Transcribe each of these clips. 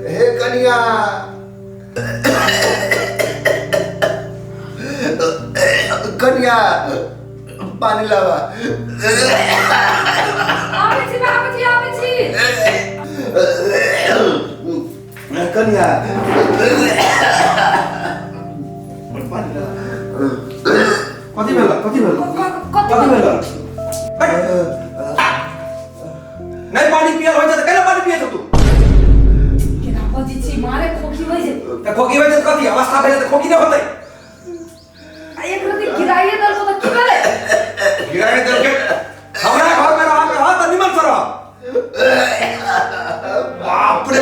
हे कनिया कनिया पानी लावा कनिया पानी लावा कति बेला नहीं पानी पियल होय त केना पानी पिए छ तू केना पति छी मारे खोकी होय जे त खोकी होय त कथि अवस्था भेले त खोकी न होतै एक रति गिराइए दल को त की करे गिराए दल के हमरा घर में रहा में त निमन से रह बाप रे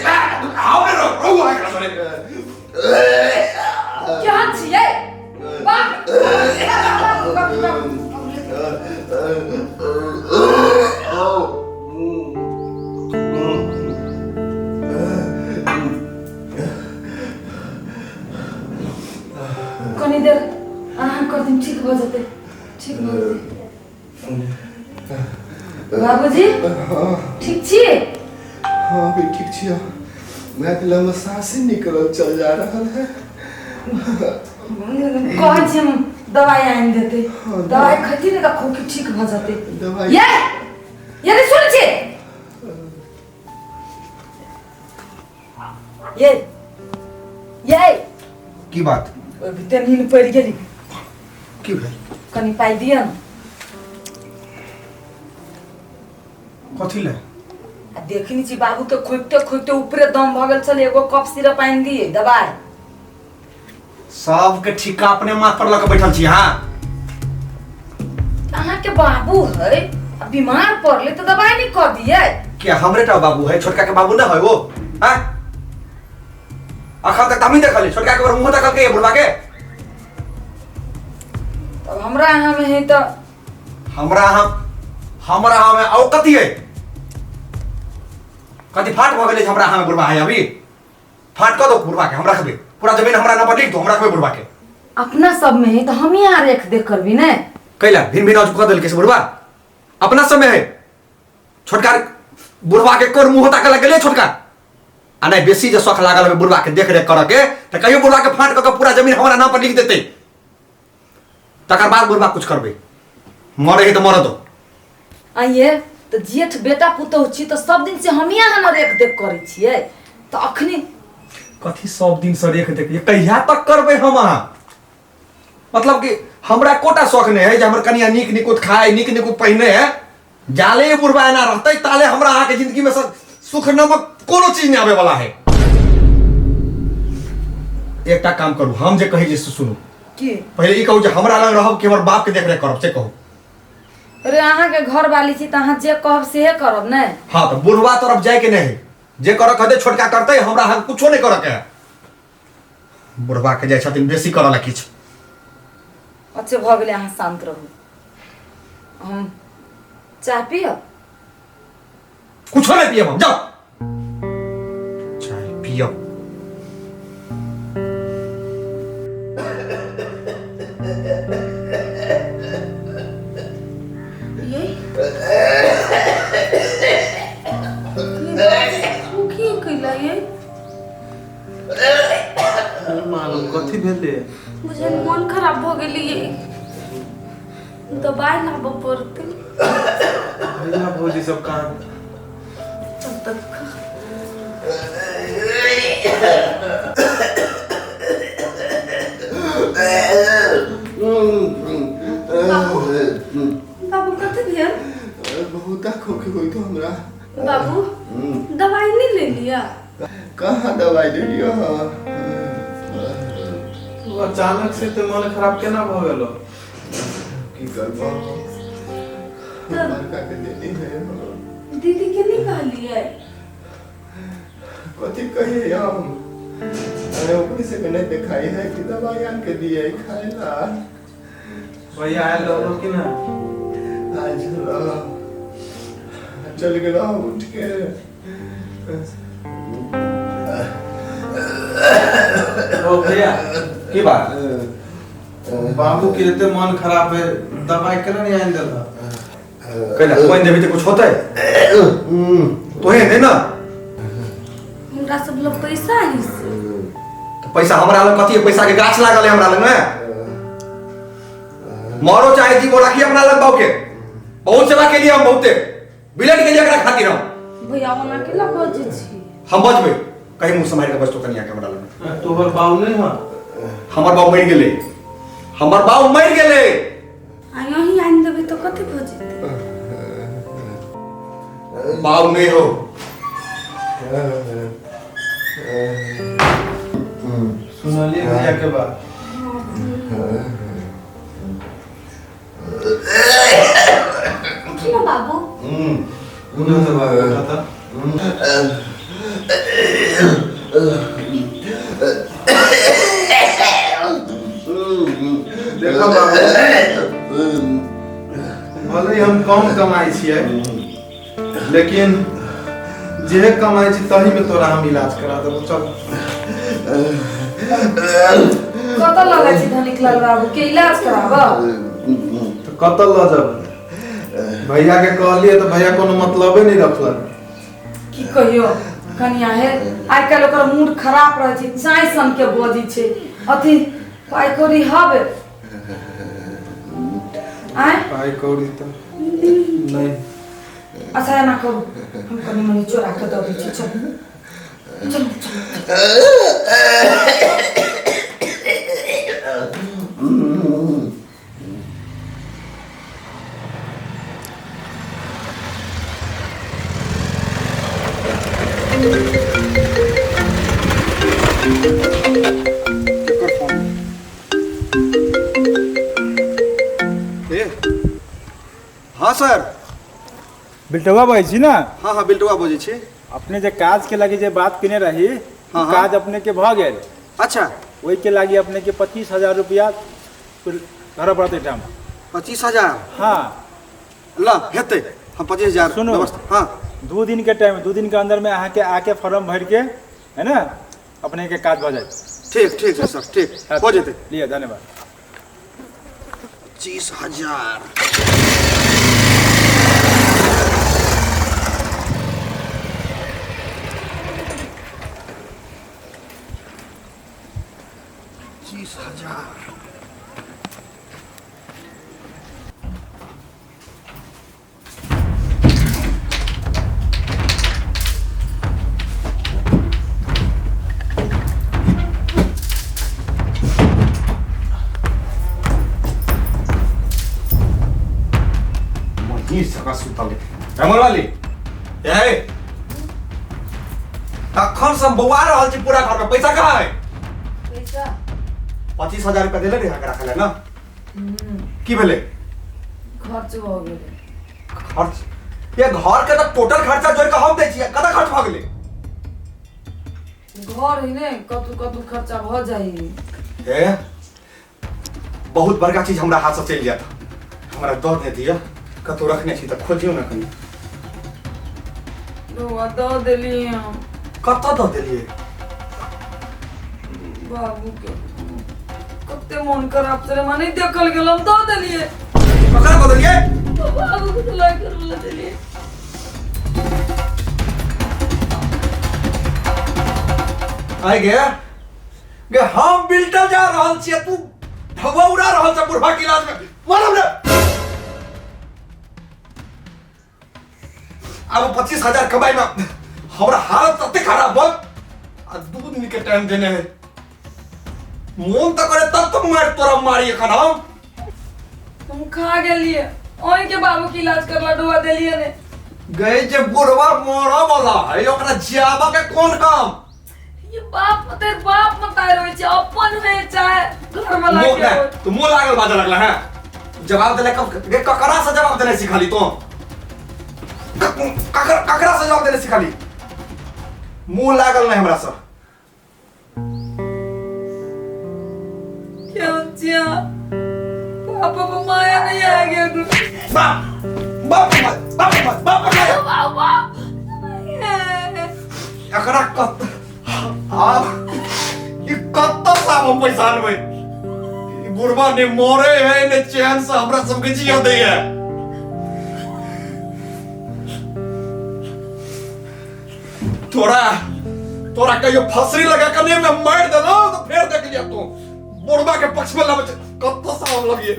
बाप आओ रे रो आ के सरे क्या छिए बाप कनी देर आराम कर दिन ठीक हो जाते ठीक हो जाते बाबूजी ठीक छी हाँ भी ठीक छिया मैं के लम्बा सांस ही निकल चल जा रहा है कौन छी हम दवाई आन देते दवाई खाती ना तो खोखी ठीक हो जाते दवाई ये नहीं सुन छी ये की बात भीतर नींद पड़ गेली की भेल कनी पाई दिया ना कथि ले आ देखनी छी बाबू के खोकते ऊपरे दम भ गेल छले एगो कप सिरप आन दिए दवाई सब के ठिका अपने माथ पर लग बैठल छी हां अहाँ के बाबू है बीमार पड़ले तो दवाई नहीं कर दिए क्या हमरे टा बाबू है छोटका के बाबू ना है वो हां अखा तक तमी देखली छोटका के मुंह तक के बुढ़वा के तब हमरा यहाँ में है तो हमरा यहाँ में औ कथि है कथि फाट भ गेलै हमरा यहाँ में बुढ़वा है अभी फाट क दो बुढ़वा के हमरा खबे पूरा जमीन हमरा नाम पर लिख दो हमरा खबे बुढ़वा के अपना सब में है तो हम ही यहाँ रेख देख कर भी ना कैला भिन भिन आज क देल के बुढ़वा अपना सब में है छोटका बुढ़वा के कोर मुंह तक लग गेलै छोटका आ नहीं बेसी जे शौक लागल है बुढ़वा के देख रेख कर के त कहियो बुढ़वा के फाट क पूरा जमीन हमरा नाम पर लिख देते तकर बाद बुढ़वा कुछ करबे मरे है तो मर दो आइए तो जेठ बेटा पुतहु छी तो सब दिन से हम ही यहाँ रेख देख करे छिए तो अखनी कथी सब दिन से रेख देख कहिया तक करबे हम अहाँ मतलब कि हमरा कोटा शौक नहीं है जे हमर कनिया नीक निकुत खाए नीक निकुत पहिने है जाले बुढ़वा एना रहते ताले हमरा अहाँ के जिंदगी में सुख नमक कोनो चीज नहीं आवे वाला है एकटा काम करू हम जे कही जे सुनू की पहले ई कहू जे हमरा लग रहब कि हमर बाप के देख रेख करब से कहू अरे अहाँ के घर वाली छी त अहाँ जे कहब से करब ने हां तो बुढ़वा तरफ जाए के नहीं जे कर कहते छोटका करते हमरा हम कुछो नहीं कर के बुढ़वा के जाय छथिन बेसी करला किछ अच्छे भ गेले अहाँ शांत रहू हम चाय पियब कुछो नहीं पियब हम जाओ चाय पियब कथी भेले मुझे मन खराब हो गेली दवाई लाब पड़ते भैया भौजी सब कहाँ चल तक बाबू कथी भेल बहुत खोखी हुई तो हमरा बाबू दवाई नहीं ले लिया कहाँ दवाई ले लियो अचानक से तो मन खराब केना भ गेलो की करबो बड़का के दीदी है दीदी के नहीं कहली है कथी कहिए हम अरे ऊपर से मैंने दिखाई है कि दवाई आन के दिए खाएला भैया आयल रहलो कि ना आज चल गया उठ के ओ भैया की बात बाबू के रहते मन खराब है दवाई केना नहीं आन देला कहला कोई देवी तो कुछ होता है तो है नहीं ना हमरा सब लोग पैसा है से तो पैसा हमरा लग कथी है पैसा के गाछ लागल है हमरा लग में मारो चाहे जी बोला कि हमरा लग बाऊ के बहुत सेवा के लिए हम बहुते बिलट के लिए एकरा खातिर हम भैया ओना केला बजै छी हम बचबे कहीं मुंह समार के बच तो कनिया के हमरा लग में तोहर बाऊ नहीं हां हमर बाऊ मर गेले हमर बाऊ मर गेले आ यही आइन देबे तो कथि भ जेतै बाऊ नहीं हो सुनलिए भैया के बात की ना बाबू उन्हें तो बात था देखो बाबू भले ही हम कम कमाई छियै लेकिन जे कमाई छी तही में तोरा हम इलाज करा देबो चल कत लगै छी धनिक लाल बाबू के इलाज कराबा तो कतल ल जब भैया के कहलिए तो भैया कोनो मतलबे नहीं रखलन की कहियो कनिया है आइ काल्हि ओकर मूड खराब रहै छै चाय सन के बजै छै अथी पाइ कौड़ी हबे आय पाई कौड़ी तो नहीं अच्छा एना करू हम कनी मनी चोरा के दऽ दै छी चल चल हाँ सर बिल्टवा बहै छी ना हाँ हाँ बिल्टुआ बोझे छी अपने जे काज के लागी जे बात केने रही हाँ, हाँ। काज अपने के भ गेल अच्छा ओहि के लागी अपने के 25,000 रुपया धरऽ पड़तै ठाम 25,000 हाँ ला हेते हम 25,000 सुनो। व्यवस्था हाँ 2 दिन के टाइम 2 दिन के अंदर में आके आके फॉर्म भर के है ना अपने के काज भ जाए ठीक ठीक है सर ठीक हो जेते लिए धन्यवाद 25,000 25,000 वही सका सुतले हमर वाली ए तखन सब बौआ रहल छी पूरा घर में पैसा कहाँ है पैसा 25,000 रुपया देले रहा रखल है ना की भेले खर्च भ गेलै खर्च ये घर के तो टोटल खर्चा जोड़ के हम दै छियै कता खर्च भ गेलै घर ही ने कतु कतु खर्चा भ जाइ ए बहुत बड़का चीज हमरा हाथ से चल जाता हमरा दो दे दिया कतौ रखने छी त खोजियो ना कनी रउआ दऽ देलियै हम कतौ दो देलिए बाबू के कते मन खराब से मने देखल गेल हम दऽ देलियै ककरा दो देलिए बाबू के लाई कर देलियै आइ गे हम बिल्टर जा रहल छियै तू भगवा उड़ा रहल छ बुढ़वा के इलाज में मालूम ने अब 25,000 कमाई में हमरा हालत तते खराब हो आ 2 दिन के टाइम देने है मोन त करे तब तो मार तोरा मारी एखन हम खा गेलियै ओइ के बाबू के इलाज करला डुआ देलियै ने गए जे बुढ़वा मरा वाला है ओकरा जियाबा के कोन काम ये बाप मताय रहै छै अपन है चाहे घर वाला मुंह के ने होय। तू मुंह लागल बाजा लगला है जवाब देले ककरा से जवाब देले सिखाली तो ककरा से जवाब देले सिखाली मुंह लागल नहीं हमरा से क्यों जिया पापा को माया नहीं आ गया बाप बाबा एकरा कत आप ये कत साम पैसा लेबै बुढ़वा ने मोरे है ने चैन से हमरा सबके जियो दै है तोरा कहियो फसरी लगा कने में मार देलो तो फिर देख लिया तू बुढ़वा के पक्ष में लगे कब साम लगिए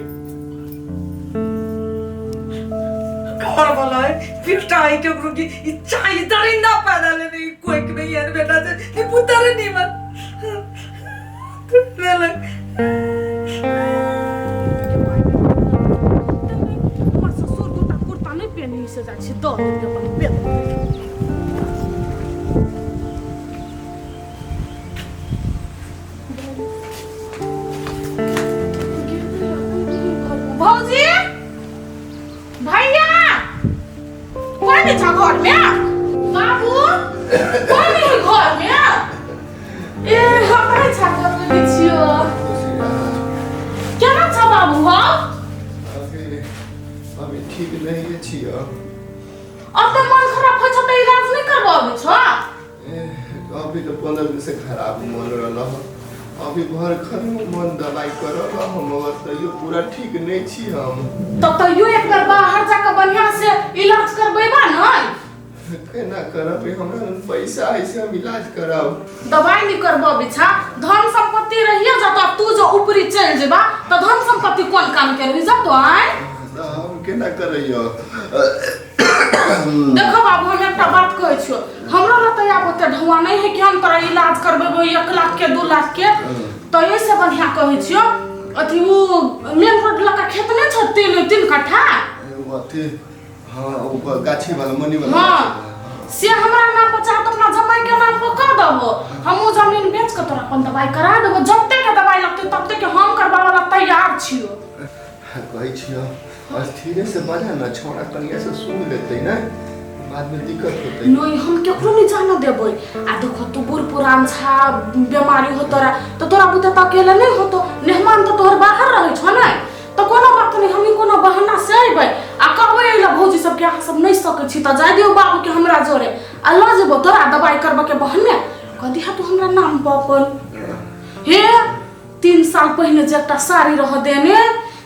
घर वाला है फिर टाई के रुकी इच्छा इधर ही ना पैदा लेने कोई के नहीं है बेटा से ये पुत्र नहीं मत ससुर गोटा कुर्ता नहीं पहनी से जा छी दो अपन पे भौजी भैया कौन है घर में बाबू कौन है घर में ए हमारे घर में छियो क्या नाम छ बाबू हो अभी ठीक नहीं है छिया अब तो मन खराब हो छ त इलाज नहीं करबाबे छ अभी तो 15 दिन से खराब मन रहा अभी घर घर में मन दवाई करल हम तो ये पूरा ठीक नहीं छी हम तो यो एक बार बाहर जाकर बढ़िया से इलाज करबेबा नहीं केना करब हमरा पैसा है से हम इलाज कराब दवाई नहीं करबाबे छ धन संपत्ति रहिए जब तू जो ऊपरी चल जेबा तो धन संपत्ति कौन काम करबी जब तो आए हम केना करइयो देखो बाबू हम एक बात कहै छियो हमरा ल त आब ओते ढवा नहीं है कि हम तोरा इलाज करबेबो 1 लाख के 2 लाख के तो ये से बढ़िया कहै छियो अथी वो मेन रोड लका खेत नहीं छ 3 कट्ठा अथी हां ऊपर गाछी वाला मनी वाला हां से हमरा नाम पर चाह तो अपना जमाई के नाम पर कर दबो हम वो जमीन बेच के तोरा अपन दवाई करा देबो जब तक के दवाई लगते तब तक के हम करबा वाला तैयार छियो कहै छियो धीरे से बजा ना छोड़ा कनिया से सुन लेते ना बाद में दिक्कत होते नहीं हम केकरो नहीं जाना देबै आ देखो तू बूढ़ पुरान छा बीमारी हो तोरा तो तोरा बुते त अकेले नहीं हो तो मेहमान तो तोहर बाहर रहे छ नै तो कोनो बात नहीं हम कोनो बहाना से आइबै आ कहबै एला भौजी सब के अहाँ सब नहीं सकै छी त जाय दियौ बाबू के हमरा जोरे आ ल जेबो तोरा दवाई करबा के बहाने कदी हा तू हमरा नाम पर अपन हे 3 साल पहले जटा साड़ी रह देने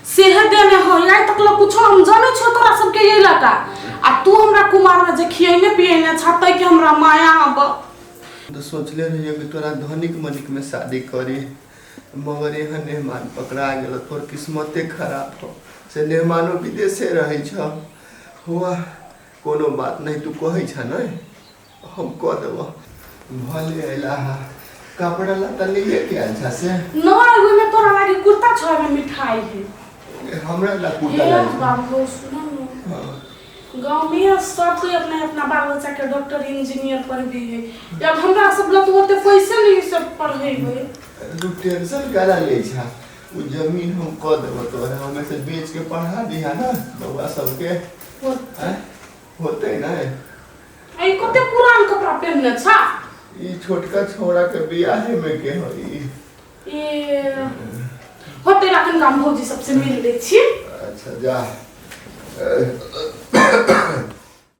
सेहे देने हो यार तक लो कुछ हम जाने छ तोरा सब के ये इलाका आ तू हमरा कुमार में जे खियने पियने छतै के हमरा माया अब तो सोचले रहिए कि तोरा धनिक मनिक में शादी करी मगर यहाँ मेहमान पकड़ा गेल तोर किस्मते खराब हो से मेहमानो विदेश से रहे छ हुआ कोनो बात नहीं तू कहै छ न हम कह देबो भले अइला कपड़ा लत्ता लिए के आइल छ से नहीं ओइ में तोरा लागी कुर्ता छ में मिठाई है हमरा ला हे कुर्ता लागी बाबू सुनो न गांव में सब कोई अपने अपना बाल बच्चा के डॉक्टर इंजीनियर पर भी है जब हमरा सब लत होते पैसे नहीं सब पढ़ेबै तू टेंशन करा ले छ उ जमीन हम कह देबो तोरा हमें से बेच के पढ़ा दिया ना बउआ सबके होते ना आई कते पुरान कपड़ा पहनने छ ई छोटका छोरा के बियाह में के होई ए होते राखन गाम भौजी सबसे मिल ले छी अच्छा जा